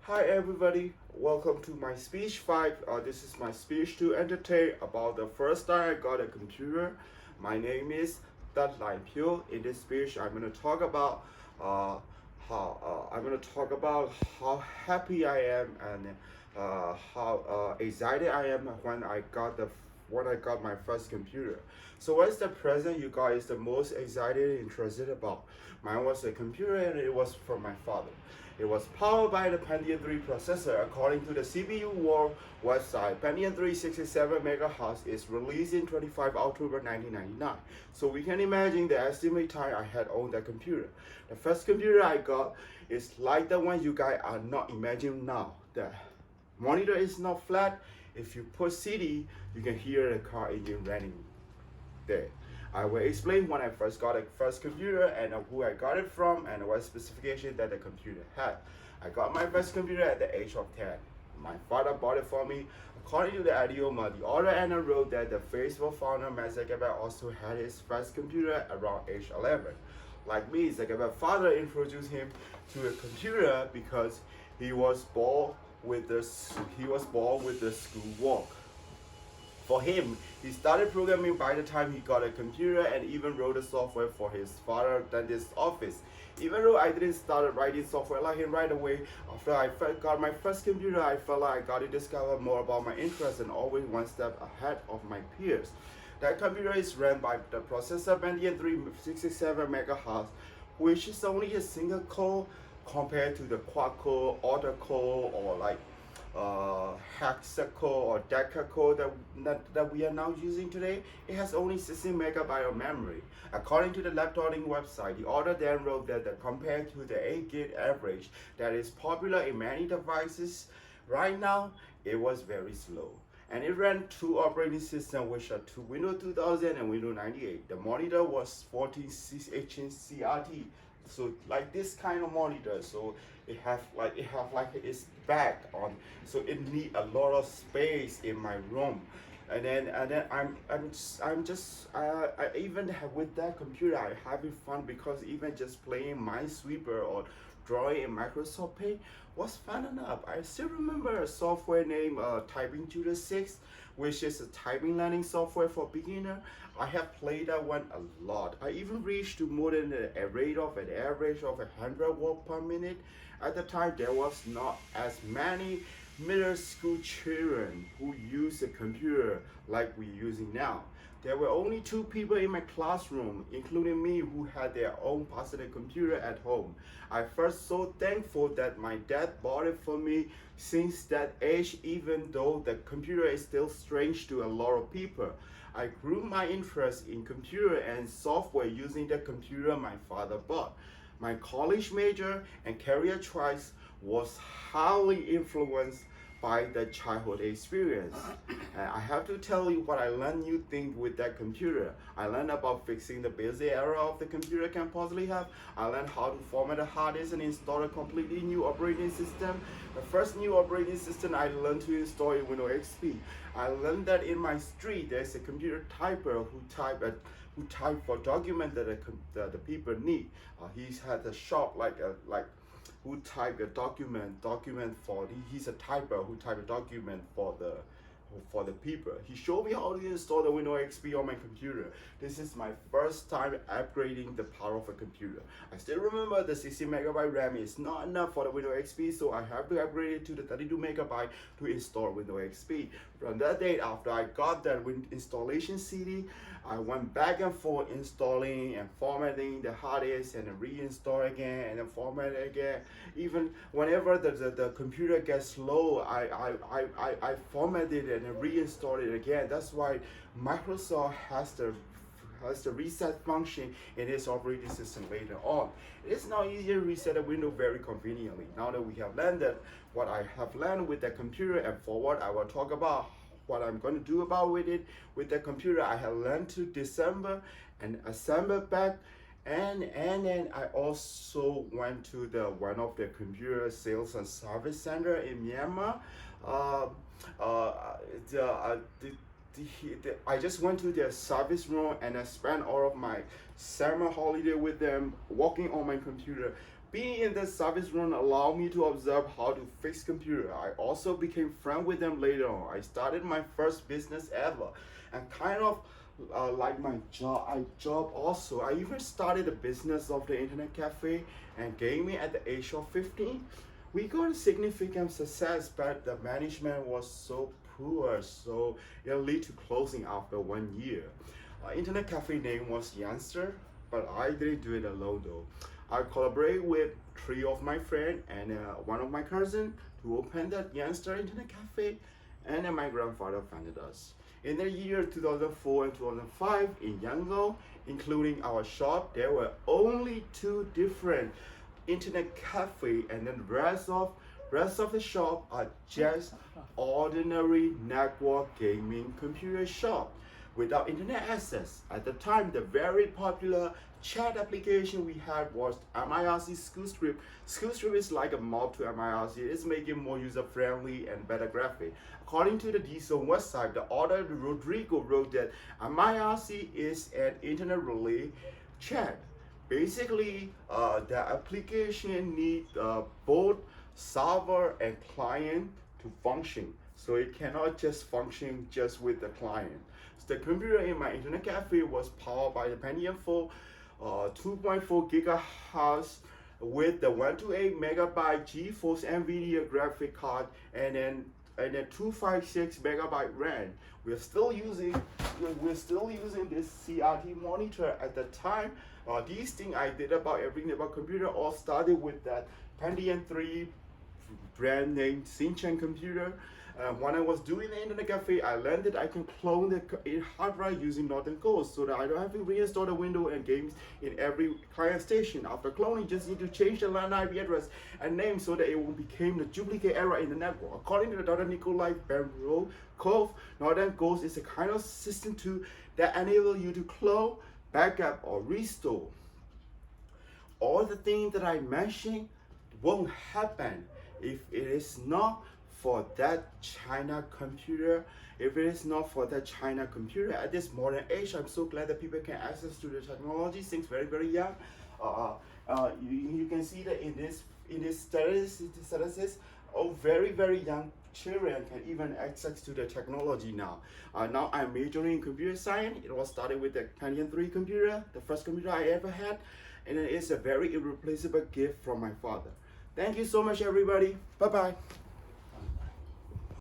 Hi everybody, welcome to my speech 5. This is my speech to entertain about the first time I got a computer. My name is Dat Lai Pyo. In this speech, I'm going to talk about how happy I am and how excited I am when I got my first computer. So what's the present you guys the most excited and interested about? Mine was a computer and it was from my father. It was powered by the Pentium 3 processor. According to the CPU World website, Pentium 3 67 MHz is released in 25 October 1999. So we can imagine the estimate time I had owned that computer. The first computer I got is like the one you guys are not imagining now. The monitor is not flat. If you put CD, you can hear the car engine running there. I will explain when I first got a first computer and who I got it from and what specification that the computer had. I got my first computer at the age of 10. My father bought it for me. According to the idioma, the other end wrote that the Facebook founder Mark Zuckerberg also had his first computer around age 11. Like me, Zuckerberg's father introduced him to a computer because he was born with the school walk. For him, he started programming by the time he got a computer and even wrote the software for his father dentist's office. Even though I didn't start writing software like him right away, after I got my first computer, I felt like I got to discover more about my interests and always one step ahead of my peers. That computer is run by the processor Pentium 3 67 MHz, which is only a single core compared to the quad core, octa core, or like hexacore or decacore that we are now using today. It has only 16 megabyte of memory. According to the Laptopping website, the author then wrote that compared to the 8 gig average that is popular in many devices right now, it was very slow. And it ran two operating systems, which are Windows 2000 and Windows 98. The monitor was 14-inch CRT, so like this kind of monitor. So it have like its back on, so it need a lot of space in my room. And then I even have with that computer I having fun because even just playing Minesweeper or drawing in Microsoft Paint was fun enough. I still remember a software named Typing Tutor 6, which is a typing learning software for beginner. I have played that one a lot. I even reached to more than a rate of an average of 100 words per minute. At the time, there was not as many middle school children who use a computer like we're using now. There were only 2 people in my classroom, including me, who had their own personal computer at home. I felt so thankful that my dad bought it for me since that age, even though the computer is still strange to a lot of people. I grew my interest in computer and software using the computer my father bought. My college major and career choice was highly influenced by the childhood experience. And I have to tell you what I learned new things with that computer. I learned about fixing the basic error of the computer can possibly have. I learned how to format the hard disk and install a completely new operating system. The first new operating system I learned to install is Windows XP. I learned that in my street there's a computer typer who type for document that the people need. He had a shop who type a document for he's a typer who type a document for the people. He showed me how to install the Windows XP on my computer. This is my first time upgrading the power of a computer. I still remember the 60 megabyte RAM is not enough for the Windows XP, so I have to upgrade it to the 32 megabyte to install Windows XP. From that date, after I got that installation CD, I went back and forth installing and formatting the hard disk and then reinstall again and then format it again. Even whenever the computer gets slow, I format it and then reinstall it again. That's why Microsoft has the reset function in its operating system later on. It's now easier to reset a window very conveniently. Now that we have learned that what I have learned with the computer and forward, I will talk about what I'm going to do about with it. With the computer, I have learned to disassemble and assemble back. And then I also went to one of the computer sales and service center in Myanmar. I just went to their service room and I spent all of my summer holiday with them, working on my computer. Being in the service room allowed me to observe how to fix computer. I also became friend with them later on. I started my first business ever, and kind of like my job also. I even started a business of the internet cafe and gaming at the age of 15. We got significant success, but the management was so poor, so it led to closing after 1 year. Internet cafe name was Youngster, but I didn't do it alone though. I collaborate with three of my friends and one of my cousin to open that Youngster Internet cafe, and then my grandfather funded us. In the year 2004 and 2005 in Yangzhou, including our shop, there were only two different internet cafe, and then rest of the shop are just ordinary network gaming computer shop without internet access. At the time, the very popular chat application we had was MIRC SchoolScript. SchoolScript is like a mob to MIRC. It's making more user friendly and better graphic. According to the DSO website, the author Rodrigo wrote that MIRC is an internet relay chat. Basically, the application needs both server and client to function. So it cannot just function just with the client. So the computer in my internet cafe was powered by the Pentium 4 2.4 gigahertz with the 128 megabyte GeForce NVIDIA graphic card, and then 256 megabyte RAM. We're still using this CRT monitor at the time. These things I did about everything about computer all started with that Pentium 3 brand name Sinchan computer. When I was doing the internet cafe, I learned that I can clone the hard drive using Northern Ghost, so that I don't have to reinstall the window and games in every client station. After cloning, just need to change the LAN IP address and name so that it will become the duplicate error in the network. According to the Dr. Nikolai Bankov, Northern Ghost is a kind of system tool that enable you to clone, backup, or restore. All the things that I mentioned won't happen if it is not for that China computer. If it is not for that China computer at this modern age, I'm so glad that people can access to the technology since very young. You can see that in this statistics, very young children can even access to the technology now. Now I'm majoring in computer science. It was started with the Pentium 3 computer, the first computer I ever had, and it is a very irreplaceable gift from my father. Thank you so much, everybody. Bye bye.